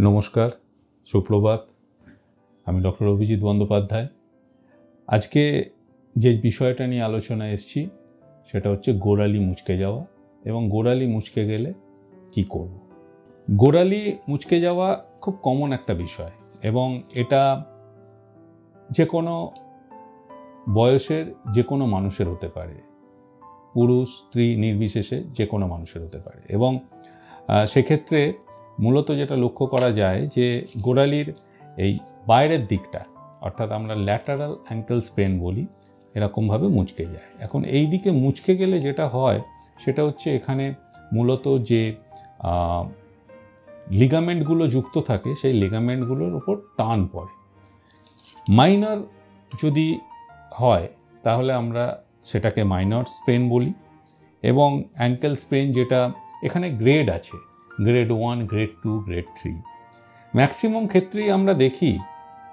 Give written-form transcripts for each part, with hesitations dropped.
নমস্কার, সুপ্রভাত। আমি ডক্টর অভিজিৎ বন্দ্যোপাধ্যায়। আজকে যে বিষয়টা নিয়ে আলোচনায় এসেছি সেটা হচ্ছে গোড়ালি মুচকে যাওয়া এবং গোড়ালি মুচকে গেলে কি করব। গোড়ালি মুচকে যাওয়া খুব কমন একটা বিষয় এবং এটা যে কোনো বয়সের যে কোনো মানুষের হতে পারে, পুরুষ স্ত্রী নির্বিশেষে যে কোনো মানুষের হতে পারে। এবং সেক্ষেত্রে মূলত যেটা লক্ষ্য করা যায় যে গোড়ালির এই বাইরের দিকটা, অর্থাৎ আমরা ল্যাটারাল অ্যাঙ্কেল স্প্রেন বলি, এরকমভাবে মুচকে যায়। এখন এই দিকে মুচকে গেলে যেটা হয় সেটা হচ্ছে এখানে মূলত যে লিগামেন্টগুলো যুক্ত থাকে সেই লিগামেন্টগুলোর উপর টান পড়ে। মাইনর যদি হয় তাহলে আমরা সেটাকে মাইনর স্প্রেন বলি এবং অ্যাঙ্কেল স্প্রেন যেটা এখানে গ্রেড আছে, গ্রেড 1, গ্রেড 2, গ্রেড 3। ম্যাক্সিমাম ক্ষেত্রেই আমরা দেখি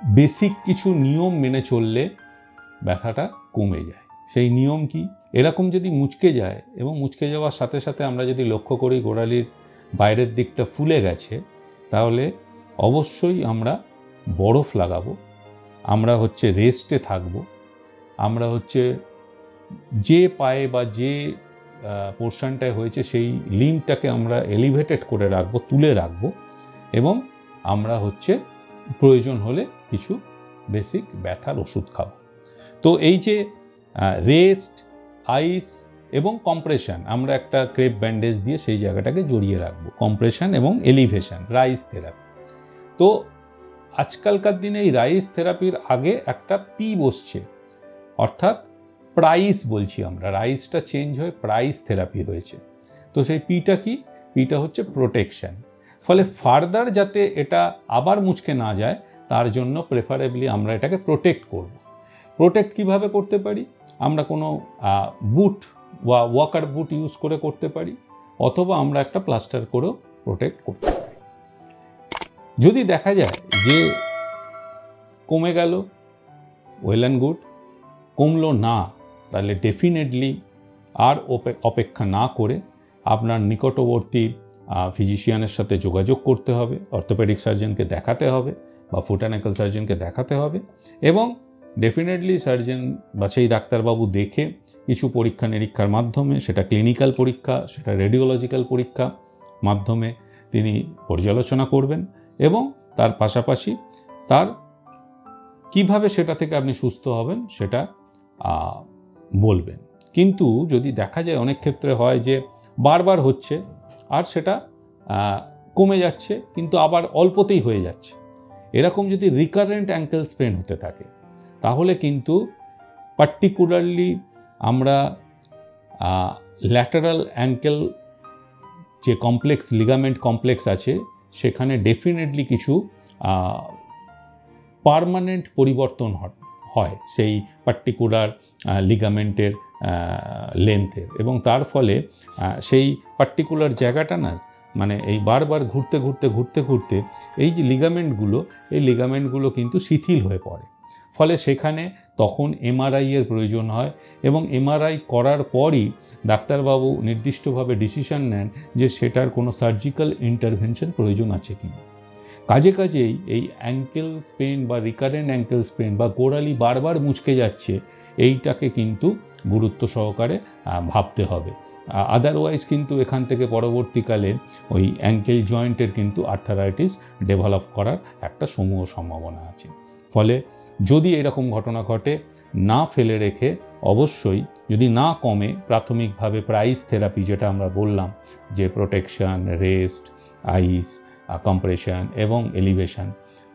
বেসিক কিছু নিয়ম মেনে চললে ব্যথাটা কমে যায়। সেই নিয়ম কি? এরকম যদি মুচকে যায় এবং মুচকে যাওয়ার সাথে সাথে আমরা যদি লক্ষ্য করি গোড়ালির বাইরের দিকটা ফুলে গেছে, তাহলে অবশ্যই আমরা বরফ লাগাবো, আমরা রেস্টে থাকবো, আমরা যে পায়ে বা যে পোর্শনটায় হয়েছে সেই লিম্বটাকে আমরা এলিভেটেড করে রাখবো, তুলে রাখবো এবং আমরা প্রয়োজন হলে কিছু বেসিক ব্যথার ওষুধ খাবো। তো এই যে রেস্ট, আইস এবং কম্প্রেশন, আমরা একটা ক্রেপ ব্যান্ডেজ দিয়ে সেই জায়গাটাকে জড়িয়ে রাখবো, কম্প্রেশন এবং এলিভেশন, রাইস থেরাপি। তো আজকালকার দিনে এই রাইস থেরাপির আগে একটা পি বসছে, অর্থাৎ প্রাইস বলছি আমরা, রাইসটা চেঞ্জ হয়ে প্রাইস থেরাপি হয়েছে। তো সেই পিটা কি? পিটা হচ্ছে প্রোটেকশন। ফলে ফার্দার যাতে এটা আবার মুচকে না যায় তার জন্য প্রেফারেবলি আমরা এটাকে প্রোটেক্ট করব। প্রোটেক্ট কিভাবে করতে পারি? আমরা কোনো বুট বা ওয়াকার বুট ইউজ করে করতে পারি, অথবা আমরা একটা প্লাস্টার করেও প্রোটেক্ট করতে পারি। যদি দেখা যায় যে কমে গেল, ওয়েল অ্যান্ড গুড। কমলো না, তাহলে ডেফিনেটলি আর অপেক্ষা না করে আপনার নিকটবর্তী ফিজিশিয়ানের সাথে যোগাযোগ করতে হবে, অর্থোপেডিক সার্জনকে দেখাতে হবে বা ফুট অ্যান্ড অ্যাঙ্কেল সার্জনকে দেখাতে হবে এবং ডেফিনেটলি সার্জন বা সেই ডাক্তারবাবু দেখে কিছু পরীক্ষা নিরীক্ষার মাধ্যমে, সেটা ক্লিনিক্যাল পরীক্ষা, সেটা রেডিওলজিক্যাল পরীক্ষা মাধ্যমে তিনি পর্যালোচনা করবেন এবং তার পাশাপাশি তার কিভাবে সেটা থেকে আপনি সুস্থ হবেন সেটা বলবেন। কিন্তু যদি দেখা যায় অনেক ক্ষেত্রে হয় যে বারবার হচ্ছে আর সেটা কমে যাচ্ছে কিন্তু আবার অল্পতেই হয়ে যাচ্ছে, এরকম যদি রিকারেন্ট অ্যাঙ্কেল স্প্রেন হতে থাকে তাহলে কিন্তু পার্টিকুলারলি আমরা ল্যাটারাল অ্যাঙ্কেল যে কমপ্লেক্স, লিগামেন্ট কমপ্লেক্স আছে, সেখানে ডেফিনেটলি কিছু পার্মানেন্ট পরিবর্তন হয় সেই পার্টিকুলার লিগামেন্টের লেন্থের, এবং তার ফলে সেই পার্টিকুলার জায়গাটা না, মানে এই বারবার ঘুরতে ঘুরতে এই যে লিগামেন্টগুলো কিন্তু শিথিল হয়ে পড়ে। ফলে সেখানে তখন এমআরআই এর প্রয়োজন হয় এবং এমআরআই করার পরই ডাক্তারবাবু নির্দিষ্টভাবে ডিসিশন নেন যে সেটার কোনো সার্জিক্যাল ইন্টারভেনশন প্রয়োজন আছে কিনা। কাজেই এই অ্যাঙ্কেল স্প্রেন বা রিকারেন্ট অ্যাঙ্কেল স্প্রেন বা গোড়ালি বারবার মুচকে যাচ্ছে, এইটাকে কিন্তু গুরুত্ব সহকারে ভাবতে হবে। আদারওয়াইজ কিন্তু এখান থেকে পরবর্তীকালে ওই অ্যাঙ্কেল জয়েন্টের কিন্তু আর্থারাইটিস ডেভেলপ করার একটা সমূহ সম্ভাবনা আছে। ফলে যদি এরকম ঘটনা ঘটে, না ফেলে রেখে অবশ্যই, যদি না কমে, প্রাথমিকভাবে প্রাইস থেরাপি যেটা আমরা বললাম, যে প্রোটেকশন, রেস্ট, আইস, কম্প্রেশন এবং এলিভেশন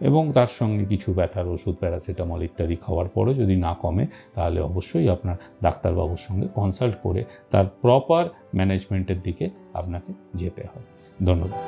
এবং তার সঙ্গে কিছু ব্যথার ওষুধ, প্যারাসিটামল ইত্যাদি খাওয়ার পরও যদি না কমে, তাহলে অবশ্যই আপনার ডাক্তারবাবুর সঙ্গে কনসাল্ট করে তার প্রপার ম্যানেজমেন্টের দিকে আপনাকে যেতে হবে। ধন্যবাদ।